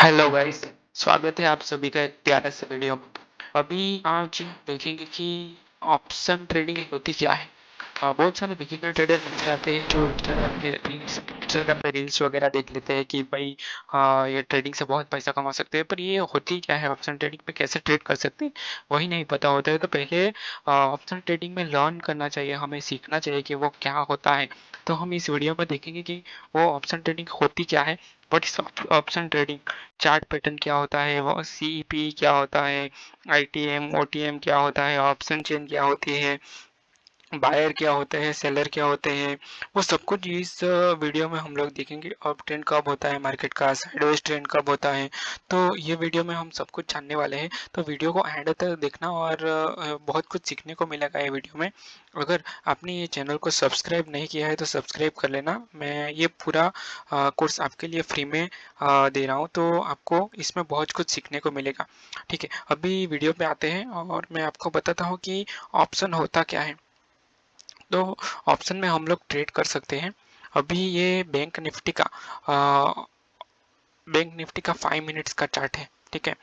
Hello guys, स्वागत है आप सभी का एक प्यारे से वीडियो में। अभी आज देखेंगे कि ऑप्शन ट्रेडिंग होती क्या है। बहुत सारे बिगिनर ट्रेडर मिल जाते हैं जो इंस्टाग्राम पे रील्स वगैरह देख लेते हैं कि भाई ये ट्रेडिंग से बहुत पैसा कमा सकते हैं, पर ये होती क्या है, ऑप्शन ट्रेडिंग में कैसे ट्रेड कर सकते हैं वही नहीं पता होता है। तो पहले ऑप्शन ट्रेडिंग में लर्न करना चाहिए, हमें सीखना चाहिए कि वो क्या होता है। तो हम इस वीडियो में देखेंगे कि वो ऑप्शन ट्रेडिंग होती क्या है, what is option trading, chart pattern क्या होता है, वो सीपी क्या होता है, आईटीएम ओटीएम क्या होता है, ऑप्शन चेन क्या होती है, बायर क्या होते हैं, सेलर क्या होते हैं, वो सब कुछ इस वीडियो में हम लोग देखेंगे। अप ट्रेंड कब होता है मार्केट का, साइडवेज ट्रेंड कब होता है, तो ये वीडियो में हम सब कुछ जानने वाले हैं। तो वीडियो को एंड तक देखना और बहुत कुछ सीखने को मिलेगा ये वीडियो में। अगर आपने ये चैनल को सब्सक्राइब नहीं किया है तो सब्सक्राइब कर लेना। मैं ये पूरा कोर्स आपके लिए फ्री में दे रहा हूँ, तो आपको इसमें बहुत कुछ सीखने को मिलेगा। ठीक है, अभी वीडियो पे आते हैं और मैं आपको बताता हूँ कि ऑप्शन होता क्या है। तो ऑप्शन में हम लोग ट्रेड कर सकते हैं। अभी ये बैंक निफ्टी का 5 मिनट्स का चार्ट है। ठीक है,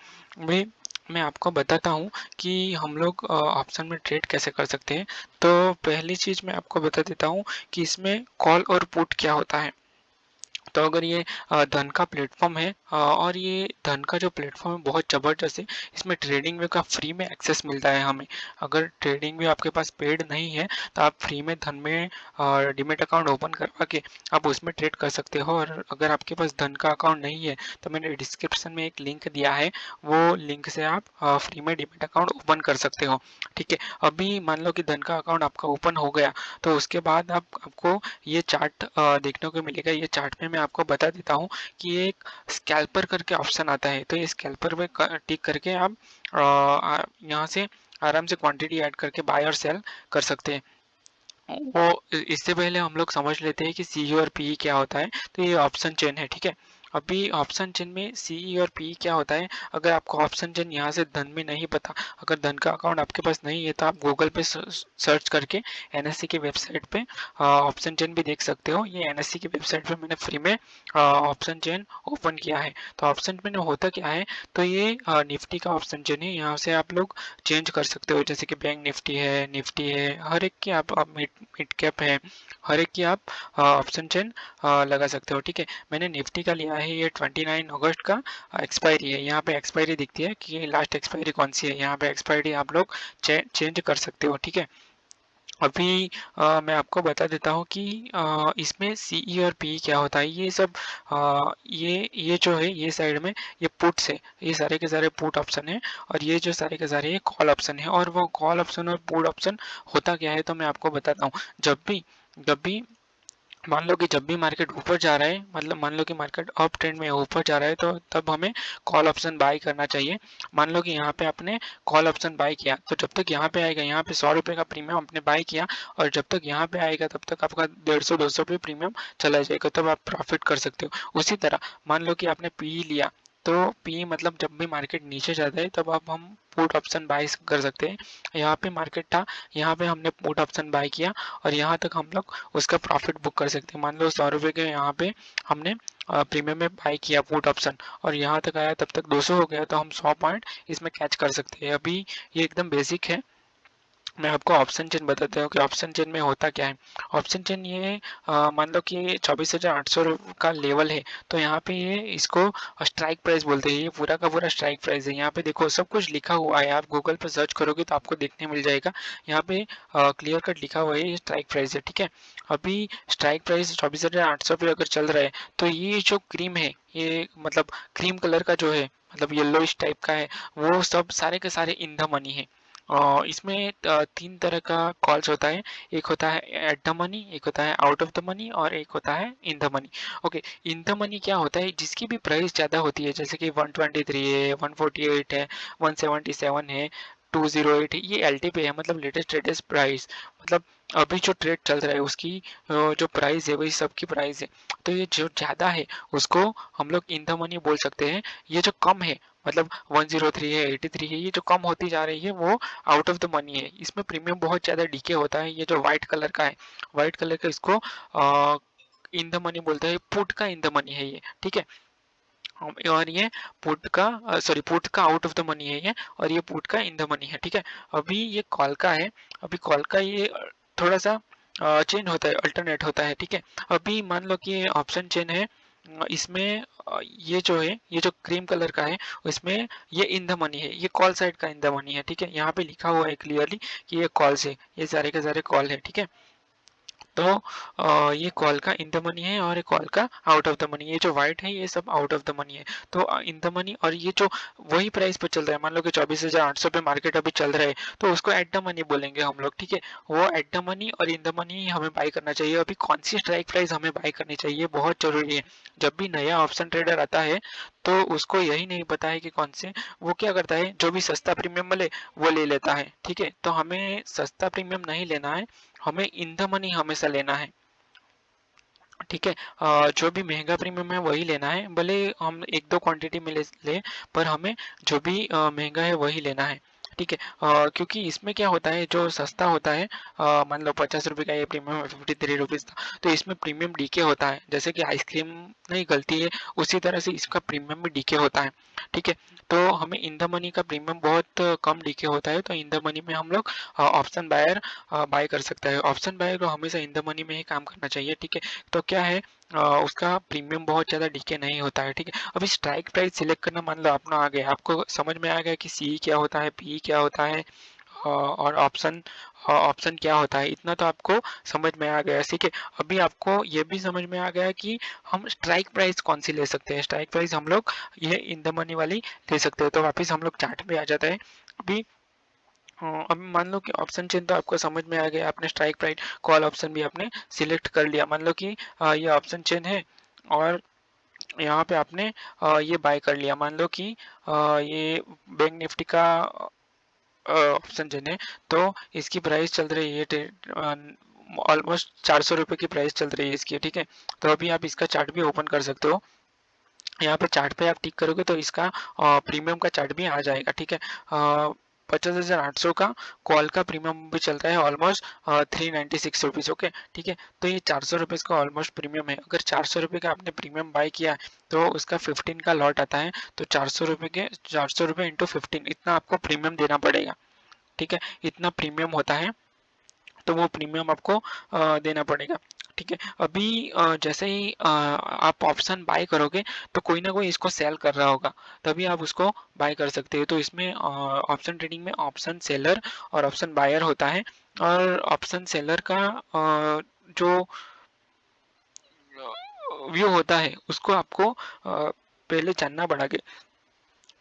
मैं आपको बताता हूँ कि हम लोग ऑप्शन में ट्रेड कैसे कर सकते हैं। तो पहली चीज मैं आपको बता देता हूँ कि इसमें कॉल और पुट क्या होता है। तो अगर ये धन का प्लेटफॉर्म है और ये धन का जो प्लेटफॉर्म है बहुत ज़बरदस्त है। इसमें ट्रेडिंग व्यू का फ्री में एक्सेस मिलता है हमें। अगर ट्रेडिंग व्यू आपके पास पेड नहीं है तो आप फ्री में धन में डीमेट अकाउंट ओपन करवा के आप उसमें ट्रेड कर सकते हो। और अगर आपके पास धन का अकाउंट नहीं है तो मैंने डिस्क्रिप्शन में एक लिंक दिया है, वो लिंक से आप फ्री में डीमेट अकाउंट ओपन कर सकते हो। ठीक है, अभी मान लो कि धन का अकाउंट आपका ओपन हो गया, तो उसके बाद आपको ये चार्ट देखने को मिलेगा। ये चार्ट में मैं आपको बता देता हूँ कि ये एक स्कैल्पर करके ऑप्शन आता है। तो ये स्कैल्पर में टिक करके आप यहाँ से आराम से क्वांटिटी ऐड करके बाय और सेल कर सकते हैं। वो इससे पहले हम लोग समझ लेते हैं कि सीई और पीई क्या होता है। तो ये ऑप्शन चेन है। ठीक है, अभी ऑप्शन चेन में सीई और पीई क्या होता है। अगर आपको ऑप्शन चेन यहाँ से धन में नहीं पता, अगर धन का अकाउंट आपके पास नहीं है, तो आप गूगल पे सर्च करके एनएससी की वेबसाइट पे ऑप्शन चेन भी देख सकते हो। ये एनएससी की वेबसाइट पे मैंने फ्री में ऑप्शन चेन ओपन किया है। तो ऑप्शन चेन होता क्या है, तो ये निफ्टी का ऑप्शन चेन है। यहाँ से आप लोग चेंज कर सकते हो, जैसे कि बैंक निफ्टी है, हर एक की आप मिड मिड कैप है, हर एक की आप ऑप्शन चेन लगा सकते हो। ठीक है, मैंने निफ्टी का लिया है, ये 29 अगस्त का एक्सपायरी है। यहाँ पे एक्सपायरी दिखती है कि लास्ट एक्सपायरी कौन सी है, यहाँ पे एक्सपायरी आप लोग चेंज कर सकते हो। ठीक है, अभी मैं आपको बता देता हूँ कि इसमें सीई और पीई क्या होता है। ये सब ये जो है ये साइड में ये पुट्स है, ये सारे के सारे पुट ऑप्शन है। और ये जो सारे के सारे ये कॉल ऑप्शन है। और वो कॉल ऑप्शन और पुट ऑप्शन होता क्या है, तो मैं आपको बताता हूँ। जब भी मान लो कि जब भी मार्केट ऊपर जा रहा है, मतलब मान लो कि मार्केट अप ट्रेंड में ऊपर जा रहा है, तो तब हमें कॉल ऑप्शन बाय करना चाहिए। मान लो कि यहाँ पे आपने कॉल ऑप्शन बाय किया, तो जब तक यहाँ पे आएगा, यहाँ पे 100 रुपये का प्रीमियम आपने बाय किया, और जब तक यहाँ पे आएगा तब तक आपका 150-200 रुपये प्रीमियम चला जाएगा, तब आप प्रॉफिट कर सकते हो। उसी तरह मान लो कि आपने पी लिया, तो पी मतलब जब भी मार्केट नीचे जाता है तब आप हम पुट ऑप्शन बाय कर सकते हैं। यहाँ पे मार्केट था, यहाँ पे हमने पुट ऑप्शन बाय किया और यहाँ तक हम लोग उसका प्रॉफिट बुक कर सकते हैं। मान लो 100 रुपये के यहाँ पे हमने प्रीमियम में बाय किया पुट ऑप्शन, और यहाँ तक आया तब तक 200 हो गया, तो हम 100 पॉइंट इसमें कैच कर सकते हैं। अभी ये एकदम बेसिक है। मैं आपको ऑप्शन चेन बताता हूँ कि ऑप्शन चेन में होता क्या है। ऑप्शन चेन ये मान लो कि 24,800 का लेवल है, तो यहाँ पे ये इसको स्ट्राइक प्राइस बोलते हैं। ये पूरा का पूरा स्ट्राइक प्राइस है। यहाँ पे देखो सब कुछ लिखा हुआ है, आप गूगल पर सर्च करोगे तो आपको देखने मिल जाएगा। यहाँ पे क्लियर कट लिखा हुआ है, ये स्ट्राइक प्राइस है। ठीक है, अभी स्ट्राइक प्राइस 24,800 पे अगर चल रहा है, तो ये जो क्रीम है, ये मतलब क्रीम कलर का जो है, मतलब येलोइश टाइप का है, वो सब सारे के सारे इन द मनी है। इसमें 3 तरह का कॉल्स होता है। एक होता है एट द मनी, एक होता है आउट ऑफ द मनी, और एक होता है in the money. Okay, in the money क्या होता है, जिसकी भी प्राइस ज़्यादा होती है, जैसे कि 123 है, 148 है, 177 है, 208 है, ये एल टी पे है, मतलब लेटेस्ट प्राइस। मतलब अभी जो ट्रेड चल रहा है उसकी जो प्राइस है वही सबकी प्राइस है। तो ये जो ज़्यादा है उसको हम लोग इन द मनी बोल सकते हैं। ये जो कम है, मतलब 103 है, 83 है, ये जो कम होती जा रही है वो आउट ऑफ द मनी है। इसमें प्रीमियम बहुत ज़्यादा डीके होता है। ये जो व्हाइट कलर का है, व्हाइट कलर का, इसको इन द मनी बोलते हैं, पुट का इन द मनी है ये। ठीक है, और ये पुट का सॉरी पुट का आउट ऑफ द मनी है ये, और ये पुट का इन द मनी है, ठीक है। अभी ये कॉल का है, अभी कॉल का ये थोड़ा सा चेंज होता है, अल्टरनेट होता है, ठीक है। अभी मान लो कि ये ऑप्शन चेन है, इसमें ये जो है, ये जो क्रीम कलर का है, उसमें ये इन द मनी है, ये कॉल साइड का इन द मनी है, ठीक है। यहाँ पे लिखा हुआ है क्लियरली कि ये कॉल से, ये सारे के सारे कॉल है, ठीक है। तो ये कॉल का इन द मनी है और ये कॉल का आउट ऑफ द मनी, ये जो व्हाइट है ये सब आउट ऑफ द मनी है। तो इन द मनी, और ये जो वही प्राइस पे चल रहा है, मान लो कि 24,800 पे मार्केट अभी चल रहा है, तो उसको एट द मनी बोलेंगे हम लोग, ठीक है। वो एट द मनी और इन द मनी हमें बाय करना चाहिए। अभी कौन सी स्ट्राइक प्राइस हमें बाय करनी चाहिए बहुत जरूरी है। जब भी नया ऑप्शन ट्रेडर आता है तो उसको यही नहीं पता है कि कौन से, वो क्या करता है, जो भी सस्ता प्रीमियम मिले वो ले लेता है, ठीक है। तो हमें सस्ता प्रीमियम नहीं लेना है, हमें इन द मनी हमेशा लेना है, ठीक है। जो भी महंगा प्रीमियम है वही लेना है, भले हम एक दो क्वांटिटी में ले, पर हमें जो भी महंगा है वही लेना है, ठीक है। क्योंकि इसमें क्या होता है, जो सस्ता होता है, मान लो 50 रुपये का ये प्रीमियम है, 53 रुपीज़ था, तो इसमें प्रीमियम डीके होता है, जैसे कि आइसक्रीम नहीं गलती है उसी तरह से इसका प्रीमियम भी डीके होता है, ठीक है। तो हमें इन द मनी का प्रीमियम बहुत कम डीके होता है, तो इन द मनी में हम लोग ऑप्शन बायर बाय कर सकते हैं। ऑप्शन बायर को हमेशा इन द मनी में ही काम करना चाहिए, ठीक है। तो क्या है, उसका प्रीमियम बहुत ज़्यादा डीके नहीं होता है, ठीक है। अभी स्ट्राइक प्राइस सिलेक्ट करना मान लो अपना आ गया, आपको समझ में आ गया कि सी क्या होता है, पी क्या होता है, और ऑप्शन ऑप्शन क्या होता है, इतना तो आपको समझ में आ गया, ठीक है। अभी आपको ये भी समझ में आ गया कि हम स्ट्राइक प्राइस कौन सी ले सकते हैं। स्ट्राइक प्राइस हम लोग ये इन द मनी वाली ले सकते हैं। तो वापस हम लोग चार्ट पे आ जाता है। अभी अभी मान लो कि ऑप्शन चेन तो आपको समझ में आ गया, आपने स्ट्राइक प्राइस कॉल ऑप्शन भी आपने सिलेक्ट कर लिया। मान लो कि ये ऑप्शन चेन है और यहाँ पे आपने ये बाय कर लिया, मान लो कि ये बैंक निफ्टी का ऑप्शन चेन है, तो इसकी प्राइस चल रही है ऑलमोस्ट 400 रुपये की प्राइस चल रही है इसकी, ठीक है। तो अभी आप इसका चार्ट भी ओपन कर सकते हो। यहाँ पे चार्ट पे आप टिक करोगे तो इसका प्रीमियम का चार्ट भी आ जाएगा, ठीक है। 50,800 का कॉल का प्रीमियम भी चल रहा है, ऑलमोस्ट 396 रुपीज़, ओके, ठीक है। तो ये 400 रुपीज़ का ऑलमोस्ट प्रीमियम है। अगर 400 रुपये का आपने प्रीमियम बाय किया तो उसका 15 का लॉट आता है, तो 400 रुपये के 400 रुपये इंटू 15 इतना आपको प्रीमियम देना पड़ेगा, ठीक है। इतना प्रीमियम होता है, तो वो प्रीमियम आपको देना पड़ेगा, ठीक है। अभी जैसे ही आप ऑप्शन बाय करोगे तो कोई ना कोई इसको सेल कर रहा होगा, तभी आप उसको बाय कर सकते हो। तो इसमें ऑप्शन ट्रेडिंग में ऑप्शन सेलर और ऑप्शन बायर होता है, और ऑप्शन सेलर का जो व्यू होता है उसको आपको पहले जानना पड़ेगा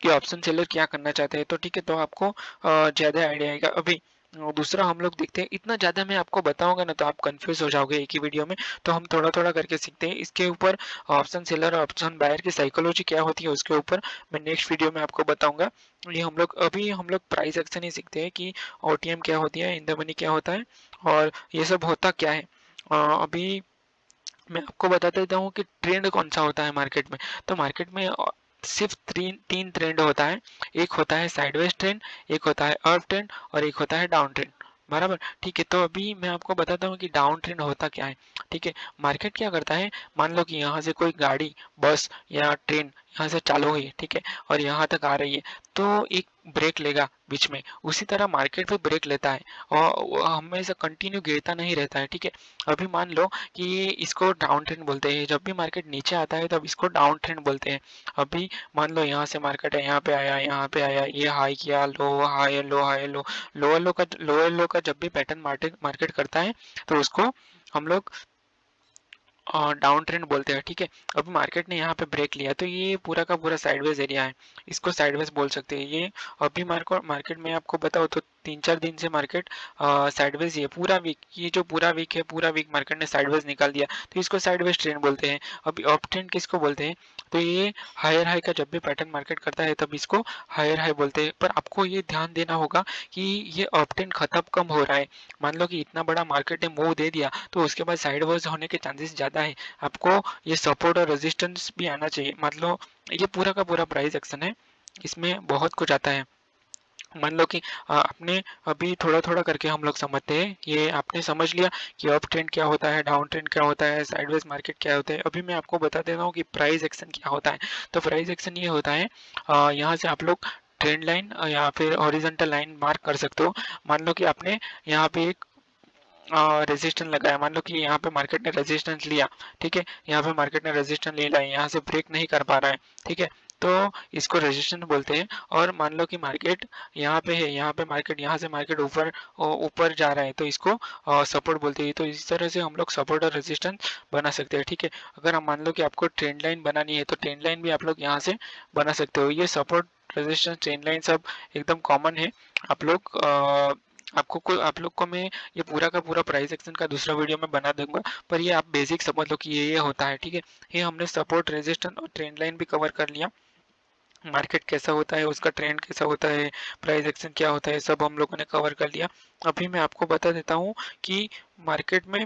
कि ऑप्शन सेलर क्या करना चाहते हैं, तो ठीक है, तो आपको ज़्यादा आइडिया आएगा। अभी दूसरा हम लोग देखते हैं, इतना ज़्यादा मैं आपको बताऊंगा ना तो आप कंफ्यूज हो जाओगे एक ही वीडियो में, तो हम थोड़ा थोड़ा करके सीखते हैं। इसके ऊपर ऑप्शन सेलर और ऑप्शन बायर की साइकोलॉजी क्या होती है उसके ऊपर मैं नेक्स्ट वीडियो में आपको बताऊंगा। ये हम लोग प्राइस एक्शन ही सीखते हैं कि ओटीएम क्या होती है, इन द मनी क्या होता है, और ये सब होता क्या है। अभी मैं आपको बता देता हूँ कि ट्रेंड कौन सा होता है मार्केट में। तो मार्केट में सिर्फ तीन तीन ट्रेंड होता है। एक होता है साइडवेज ट्रेंड, एक होता है अप ट्रेंड, और एक होता है डाउन ट्रेंड, बराबर, ठीक है। तो अभी मैं आपको बताता हूँ कि डाउन ट्रेंड होता क्या है, ठीक है। मार्केट क्या करता है, मान लो कि यहाँ से कोई गाड़ी, बस या ट्रेन यहाँ से चालू हुई है, ठीक है, और यहाँ तक आ रही है, तो एक ब्रेक लेगा बीच में, उसी तरह मार्केट भी ब्रेक लेता है और वो हमेशा कंटिन्यू गिरता नहीं रहता है, ठीक है। अभी मान लो कि इसको डाउन ट्रेंड बोलते हैं, जब भी मार्केट नीचे आता है तब इसको डाउन ट्रेंड बोलते हैं। अभी मान लो यहाँ से मार्केट है, यहाँ पे आया, यहाँ पे आया, ये हाई किया, low high low high low, lower low का जब भी पैटर्न मार्केट मार्केट करता है तो उसको हम लोग डाउन ट्रेंड बोलते हैं, ठीक है। अभी मार्केट ने यहाँ पे ब्रेक लिया तो ये पूरा का पूरा साइडवेज एरिया है, इसको साइडवेज बोल सकते हैं। ये अभी मार्केट में आपको बताओ तो 3-4 दिन से मार्केट साइडवेज ही है, पूरा वीक, ये जो पूरा वीक है, पूरा वीक मार्केट ने साइडवेज निकाल दिया, तो इसको साइडवेज ट्रेंड बोलते हैं। अभी अप ट्रेंड किसको बोलते हैं, तो ये हायर हाई का जब भी पैटर्न मार्केट करता है तब इसको हायर हाई बोलते हैं। पर आपको ये ध्यान देना होगा कि ये अप ट्रेंड खत्म कम हो रहा है। मान लो कि इतना बड़ा मार्केट ने मूव दे दिया तो उसके बाद साइडवेज होने के चांसेस ज्यादा है। आपको ये सपोर्ट और रेजिस्टेंस भी आना चाहिए, मतलब ये पूरा का पूरा प्राइस एक्शन है, इसमें बहुत कुछ आता है। मान लो कि आपने अभी थोड़ा थोड़ा करके हम लोग समझते हैं, ये आपने समझ लिया कि अप ट्रेंड क्या होता है, डाउन ट्रेंड क्या होता है, साइडवेज मार्केट क्या होता है। अभी मैं आपको बता देता हूँ कि प्राइस एक्शन क्या होता है। तो प्राइस एक्शन ये होता है, यहाँ से आप लोग ट्रेंड लाइन या फिर हॉरिजॉन्टल लाइन मार्क कर सकते हो। मान लो कि आपने यहाँ पे एक रेजिस्टेंस लगाया, मान लो कि यहाँ पे मार्केट ने रेजिस्टेंस लिया, ठीक है, यहाँ पे मार्केट ने रेजिस्टेंस ले लिया, यहाँ से ब्रेक नहीं कर पा रहा है, ठीक है, तो इसको रेजिस्टेंस बोलते हैं। और मान लो कि मार्केट यहाँ पे है, यहाँ पे मार्केट, यहाँ से मार्केट ऊपर ऊपर जा रहा है, तो इसको सपोर्ट बोलते हैं। तो इस तरह से हम लोग सपोर्ट और रेजिस्टेंस बना सकते हैं, ठीक है। अगर हम मान लो कि आपको ट्रेंड लाइन बनानी है, तो ट्रेंड लाइन भी आप लोग यहाँ से बना सकते हो। ये सपोर्ट, रेजिस्टेंस, ट्रेंड लाइन सब एकदम कॉमन है। आप लोग आप लोग को मैं ये पूरा का पूरा प्राइस एक्शन का दूसरा वीडियो में बना दूंगा, पर ये आप बेसिक समझ लो कि ये होता है, ठीक है। ये हमने सपोर्ट, रेजिस्टेंस और ट्रेंड लाइन भी कवर कर लिया। मार्केट कैसा होता है, उसका ट्रेंड कैसा होता है, प्राइस एक्शन क्या होता है, सब हम लोगों ने कवर कर लिया। अभी मैं आपको बता देता हूँ कि मार्केट में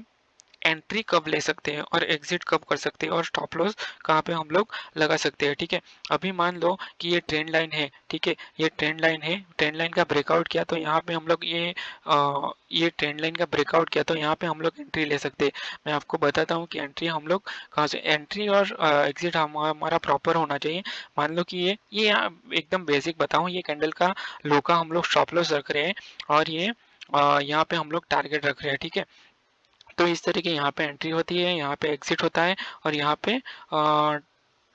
एंट्री कब ले सकते हैं और एग्जिट कब कर सकते हैं और स्टॉप लॉस कहाँ पे हम लोग लगा सकते हैं, ठीक है। अभी मान लो कि ये ट्रेंड लाइन है, ठीक है, ये ट्रेंड लाइन है, ट्रेंड लाइन का ब्रेकआउट किया तो यहाँ पे हम लोग ये ट्रेंड लाइन का ब्रेकआउट किया तो यहाँ पे हम लोग एंट्री ले सकते हैं। मैं आपको बताता हूँ कि एंट्री हम लोग कहाँ से, एंट्री और एग्जिट हमारा प्रॉपर होना चाहिए। मान लो कि ये एकदम बेसिक बताऊँ, ये कैंडल का लो का हम लोग स्टॉप लॉस रख रहे हैं और ये यहाँ पे हम लोग टारगेट रख रहे हैं, ठीक है। तो इस तरीके यहाँ पे एंट्री होती है, यहाँ पे एग्जिट होता है और यहाँ पे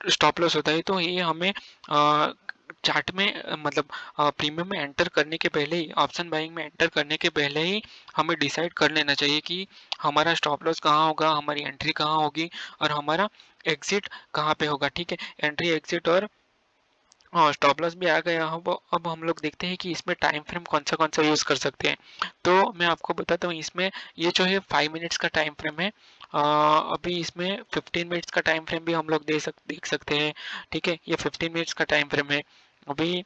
स्टॉप लॉस होता है। तो ये हमें चार्ट में मतलब प्रीमियम में एंटर करने के पहले ही, ऑप्शन बाइंग में एंटर करने के पहले ही हमें डिसाइड कर लेना चाहिए कि हमारा स्टॉप लॉस कहाँ होगा, हमारी एंट्री कहाँ होगी और हमारा एग्जिट कहाँ पे होगा, ठीक है। एंट्री, एग्जिट और हाँ, स्टॉप लॉस भी आ गया। अब हम लोग देखते हैं कि इसमें टाइम फ्रेम कौन सा यूज़ कर सकते हैं। तो मैं आपको बताता हूँ, इसमें ये जो है 5 मिनट्स का टाइम फ्रेम है। अभी इसमें 15 मिनट्स का टाइम फ्रेम भी हम लोग देख सकते हैं, ठीक है। ये 15 मिनट्स का टाइम फ्रेम है। अभी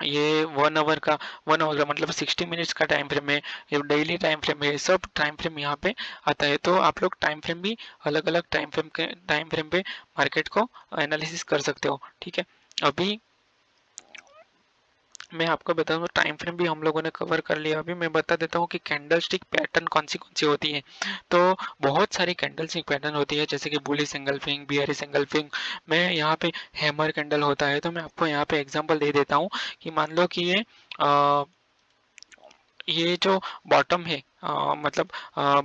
ये 1 आवर का मतलब 60 मिनट्स का टाइम फ्रेम है, ये डेली टाइम फ्रेम है, सब टाइम फ्रेम यहाँ पे आता है। तो आप लोग टाइम फ्रेम भी अलग अलग टाइम फ्रेम पे मार्केट को एनालिसिस कर सकते हो, ठीक है। अभी मैं आपको बता दूं, टाइम फ्रेम भी हम लोगों ने कवर कर लिया। अभी मैं बता देता हूँ कि कैंडल स्टिक पैटर्न कौन सी होती है। तो बहुत सारी कैंडल स्टिक पैटर्न होती है, जैसे कि बुलिश एंगल्फिंग, बियरिश एंगल्फिंग में यहाँ पे हैमर कैंडल होता है। तो मैं आपको यहाँ पे एग्जांपल दे देता हूँ कि मान लो कि ये जो बॉटम है, मतलब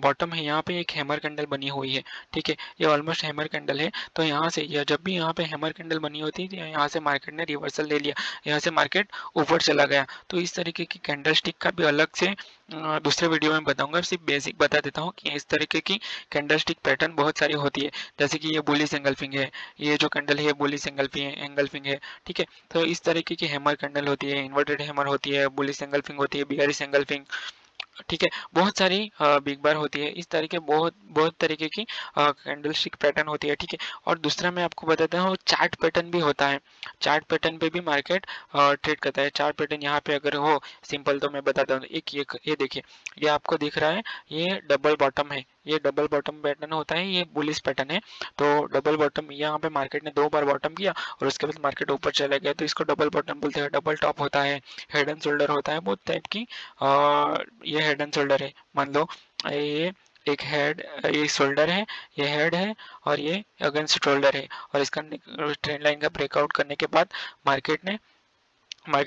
बॉटम है, यहाँ पे एक हैमर कैंडल बनी हुई है, ठीक है। ये ऑलमोस्ट हैमर कैंडल है। तो यहाँ से या जब भी यहाँ पे हैमर कैंडल बनी होती है, तो यहाँ से मार्केट ने रिवर्सल ले लिया, यहाँ से मार्केट ऊपर चला गया। तो इस तरीके की कैंडल स्टिक का भी अलग से दूसरे वीडियो में बताऊंगा। सिर्फ बेसिक बता देता हूँ कि इस तरीके की कैंडल स्टिक पैटर्न बहुत सारी होती है। जैसे कि ये बुलिश एंगल्फिंग है, ये जो कैंडल है बुलिश एंगल्फिंग है, ठीक है। तो इस तरीके की हैमर कैंडल होती है, इन्वर्टेड हैमर होती है, बुलिश एंगल्फिंग होती है, बियरिश एंगल्फिंग, ठीक है। बहुत सारी बिग बार होती है। इस तरीके बहुत बहुत तरीके की कैंडल स्टिक पैटर्न होती है, ठीक है। और दूसरा मैं आपको बताता हूँ, चार्ट पैटर्न भी होता है। चार्ट पैटर्न पे भी मार्केट ट्रेड करता है। चार्ट पैटर्न यहाँ पे अगर हो सिंपल, तो मैं बताता हूँ। एक ये देखिए, ये आपको दिख रहा है, ये डबल बॉटम है, ये डबल बॉटम पैटर्न होता है, ये बुलिश पैटर्न है। तो डबल बॉटम, यहाँ पे मार्केट ने 2 बार बॉटम किया और उसके बाद मार्केट ऊपर चला गया, तो इसको डबल बॉटम बोलते हैं। डबल टॉप होता है, हेड एंड शोल्डर होता है, बहुत टाइप की ये हेड एंड शोल्डर है। मान लो ये एक हेड, ये शोल्डर है, ये हेड है और ये अगेंस्ट शोल्डर है। और इसका ट्रेंड लाइन का ब्रेकआउट करने के बाद मार्केट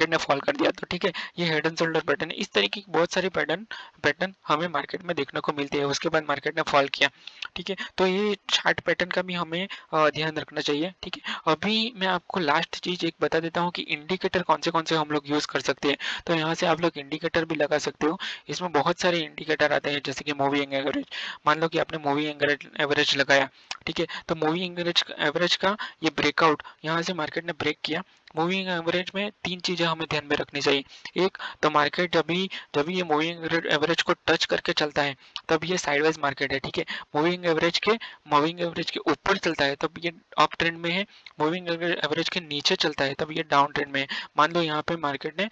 ने फॉल कर दिया, तो ठीक है, ये हेड एंड शोल्डर पैटर्न है। इस तरीके की बहुत सारी पैटर्न हमें मार्केट में देखने को मिलती है। उसके बाद मार्केट ने फॉल किया, ठीक है। तो ये चार्ट पैटर्न का भी हमें ध्यान रखना चाहिए, ठीक है। अभी मैं आपको लास्ट चीज एक बता देता हूँ कि इंडिकेटर कौन से हम लोग यूज कर सकते हैं। तो यहाँ से आप लोग इंडिकेटर भी लगा सकते हो। इसमें बहुत सारे इंडिकेटर आते हैं, जैसे कि मूविंग एवरेज। मान लो कि आपने मूविंग एवरेज लगाया, ठीक है। तो मूविंग एवरेज का ये ब्रेकआउट, यहाँ से मार्केट ने ब्रेक किया। मूविंग एवरेज में 3 चीजें हमें ध्यान में रखनी चाहिए। एक तो मार्केट जब भी ये मूविंग एवरेज को टच करके चलता है, तब ये साइडवेज मार्केट है, ठीक है। मूविंग एवरेज के ऊपर चलता है, तब ये अप ट्रेंड में है। मूविंग एवरेज के नीचे चलता है, तब ये डाउन ट्रेंड में है। मान लो यहाँ पे मार्केट ने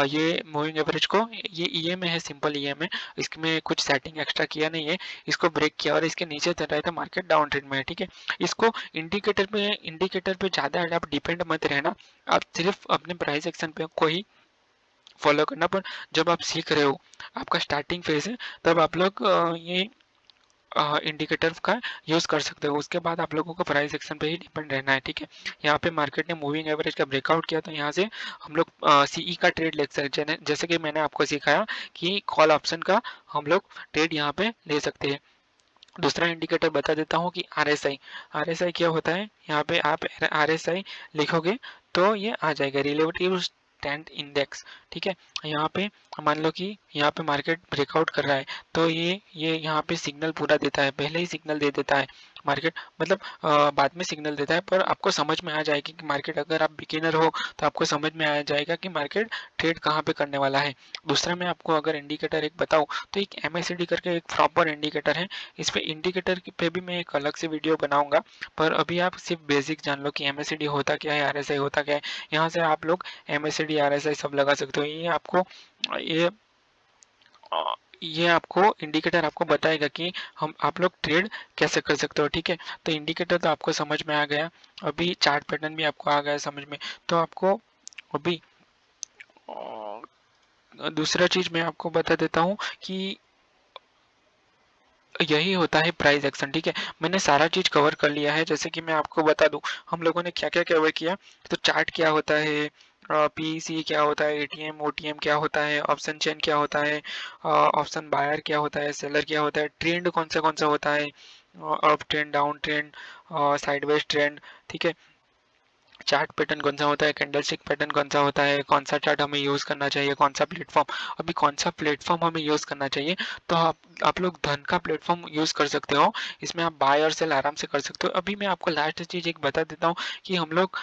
ये मूविंग एवरेज को, ये ईएम है, सिंपल ईएम है, इसमें कुछ सेटिंग एक्स्ट्रा किया नहीं है, इसको ब्रेक किया और इसके नीचे चल रहा है, तो मार्केट डाउन ट्रेंड में है, ठीक है। इसको इंडिकेटर पे ज्यादा आप डिपेंड मत रहना। आप सिर्फ अपने प्राइस एक्शन पे को ही फॉलो करना। पर जब आप सीख रहे हो, आपका स्टार्टिंग फेज है, तब आप लोग ये इंडिकेटर का यूज कर सकते हो। उसके बाद आप लोगों को प्राइस एक्शन पे ही डिपेंड रहना है, ठीक है। यहाँ पे मार्केट ने मूविंग एवरेज का ब्रेकआउट किया, तो यहाँ से हम लोग सीई का ट्रेड ले सकते हैं, जैसे कि मैंने आपको सिखाया कि कॉल ऑप्शन का हम लोग ट्रेड यहाँ पे ले सकते हैं। दूसरा इंडिकेटर बता देता हूँ कि आरएसआई। आरएसआई क्या होता है, यहाँ पे आप आरएसआई लिखोगे तो ये आ जाएगा, रिलेटिव स्टैंड इंडेक्स, ठीक है। यहाँ पे मान लो कि यहाँ पे मार्केट ब्रेकआउट कर रहा है, तो ये यहाँ पे सिग्नल पूरा देता है, पहले ही सिग्नल दे देता है मार्केट, मतलब बाद में सिग्नल देता है, पर आपको समझ में आ जाएगी कि मार्केट, अगर आप बिगिनर हो तो आपको समझ में आ जाएगा कि मार्केट ट्रेड कहाँ पे करने वाला है। दूसरा मैं आपको अगर इंडिकेटर एक बताऊँ, तो एक एमएससीडी करके एक प्रॉपर इंडिकेटर है। इस पे इंडिकेटर पे भी मैं एक अलग से वीडियो बनाऊंगा, पर अभी आप सिर्फ बेसिक जान लो कि एमएससीडी होता क्या है, आरएसआई होता क्या है। यहाँ से आप लोग एमएससीडी आरएसआई सब लगा सकते हो। ये ये आपको इंडिकेटर आपको बताएगा कि हम आप लोग ट्रेड कैसे कर सकते हो, ठीक है। तो इंडिकेटर तो आपको समझ में आ गया, अभी चार्ट पैटर्न भी आपको आ गया समझ में। तो आपको अभी दूसरा चीज मैं आपको बता देता हूँ कि यही होता है प्राइस एक्शन, ठीक है। मैंने सारा चीज कवर कर लिया है, जैसे कि मैं आपको बता दूं हम लोगों ने क्या क्या कवर किया। तो चार्ट क्या होता है, पीसी क्या होता है, एटीएम ओटीएम क्या होता है, ऑप्शन चेन क्या होता है, ऑप्शन बायर क्या होता है, सेलर क्या होता है, ट्रेंड कौन सा होता है, up trend, down trend, sideways trend, ठीक है। चार्ट पैटर्न कौन सा होता है, कैंडलस्टिक पैटर्न कौन सा होता है, कौन सा चार्ट हमें यूज करना चाहिए, कौन सा प्लेटफॉर्म, अभी कौन सा प्लेटफॉर्म हमें यूज करना चाहिए। तो आप लोग धन का प्लेटफॉर्म यूज कर सकते हो, इसमें आप बाय और सेल आराम से कर सकते हो। अभी मैं आपको लास्ट चीज एक बता देता हूँ कि हम लोग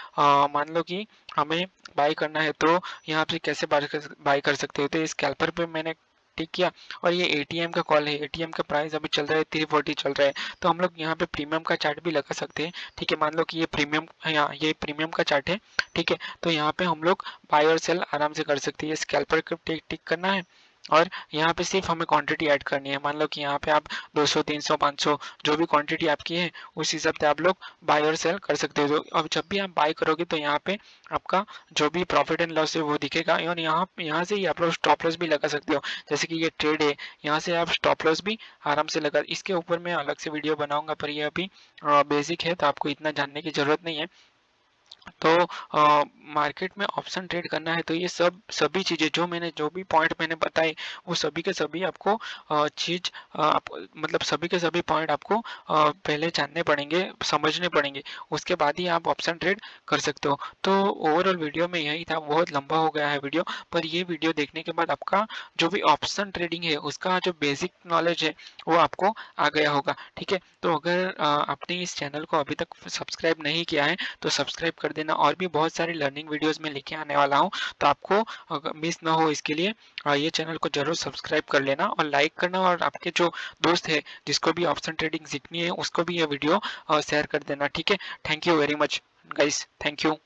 मान लो कि हमें बाय करना है, तो यहाँ पे कैसे बाय कर सकते हो। तो इस कैल्पर पे मैंने टिक किया, और ये एटीएम का कॉल है, एटीएम का प्राइस अभी चल रहा है 340 चल रहा है, तो हम लोग यहाँ पे प्रीमियम का चार्ट भी लगा सकते हैं, ठीक है। मान लो कि ये प्रीमियम, यहाँ ये प्रीमियम का चार्ट है, ठीक है। तो यहाँ पे हम लोग बाय और सेल आराम से कर सकते हैं। स्कैल्पर को टिक टिक करना है, और यहाँ पे सिर्फ हमें क्वांटिटी ऐड करनी है। मान लो कि यहाँ पे आप 200 300 500 जो भी क्वांटिटी आपकी है, उस हिसाब से आप लोग बाय और सेल कर सकते हो। अब जब भी आप बाय करोगे, तो यहाँ पे आपका जो भी प्रॉफिट एंड लॉस है वो दिखेगा, और यहाँ से ही आप लोग स्टॉप लॉस भी लगा सकते हो। जैसे कि ये ट्रेड है, यहाँ से आप स्टॉप लॉस भी आराम से लगा, इसके ऊपर मैं अलग से वीडियो बनाऊंगा, पर ये अभी बेसिक है, तो आपको इतना जानने की जरूरत नहीं है। तो मार्केट में ऑप्शन ट्रेड करना है, तो ये सभी चीजें जो भी पॉइंट मैंने बताए, वो सभी के सभी आपको चीज आप मतलब सभी के सभी पॉइंट आपको पहले जानने पड़ेंगे, समझने पड़ेंगे, उसके बाद ही आप ऑप्शन ट्रेड कर सकते हो। तो ओवरऑल वीडियो में यही था, बहुत लंबा हो गया है वीडियो, पर ये वीडियो देखने के बाद आपका जो भी ऑप्शन ट्रेडिंग है उसका जो बेसिक नॉलेज है वो आपको आ गया होगा, ठीक है। तो अगर आपने इस चैनल को अभी तक सब्सक्राइब नहीं किया है, तो सब्सक्राइब कर देना, और भी बहुत सारी लर्निंग वीडियोस में लेके आने वाला हूँ, तो आपको मिस ना हो इसके लिए ये चैनल को जरूर सब्सक्राइब कर लेना और लाइक करना, और आपके जो दोस्त है जिसको भी ऑप्शन ट्रेडिंग सीखनी है उसको भी ये वीडियो शेयर कर देना, ठीक है। Thank you very much guys, thank you.